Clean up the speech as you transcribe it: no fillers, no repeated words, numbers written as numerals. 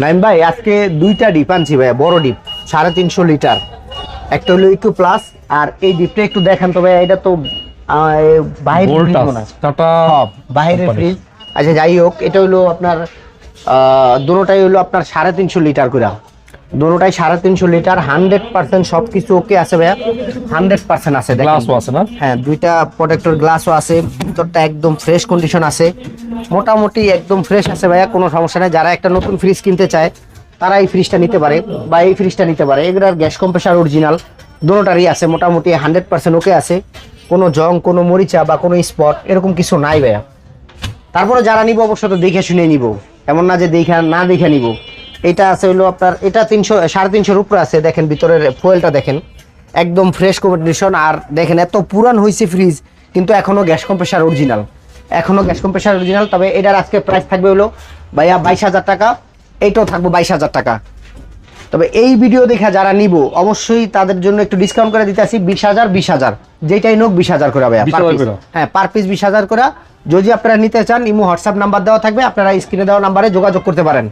নাইম ভাই আজকে দুইটা ডিপ আনছি ভাইয়া, বড় ডিপ 350 লিটার। একটা হলো ইকো প্লাস, আর এই ডিপটা একটু দেখান তো ভাইয়া। এটা তো বাইরের ফ্রিজ মনে হয়, বাইরের ফ্রিজ। আচ্ছা যাই হোক, এটা হলো আপনার দুটোটাই হলো আপনার 350 লিটার করে। দুটোটাই 350 লিটার, 100% সবকিছু ওকে আছে ভাইয়া, 100% আছে। গ্লাসও আছে না? হ্যাঁ, দুইটা প্রোটেক্টর গ্লাসও আছে, ভিতরটা একদম ফ্রেশ কন্ডিশন আছে, মোটামুটি একদম ফ্রেশ আছে ভাইয়া, কোনো সমস্যা নেই। যারা একটা নতুন ফ্রিজ কিনতে চায় তারা এই ফ্রিজটা নিতে পারে বা এই ফ্রিজটা নিতে পারে। এগুলোর গ্যাস কম্প্রেসার অরিজিনাল দুটোটারই আছে, মোটামুটি 100% ওকে আছে, কোনো জং, কোনো মরিচা বা কোনো স্পট এরকম কিছু নাই ভাইয়া। তারপরে যারা নিব অবশ্য তো দেখে শুনে নিব, এমন না যে দেখে নিব। এটা আছে হলো আপনার, এটা 300-350 উপরে আছে। দেখেন ভিতরের ফুয়েলটা দেখেন, একদম ফ্রেশ কন্ডিশন। আর দেখেন এত পুরান হয়েছে ফ্রিজ, কিন্তু এখনো গ্যাস কম্প্রেসার অরিজিনাল, তবে এটার আজকে প্রাইস থাকবে হলো ভাইয়া 22,000 টাকা। এইটাও থাকবে 22,000 টাকা। তবে এই ভিডিও দেখা যারা নিব অবশ্যই তাদের জন্য একটু ডিসকাউন্ট করে দিতে আসি, 20,000 যেটাই নোক 20,000 করে ভাইয়া। হ্যাঁ, পার পিস 20,000 করে। যদি আপনারা নিতে চান, ইমো হোয়াটসঅ্যাপ নাম্বার দেওয়া থাকবে, আপনারা স্ক্রিনে দেওয়া নাম্বারে যোগাযোগ করতে পারেন।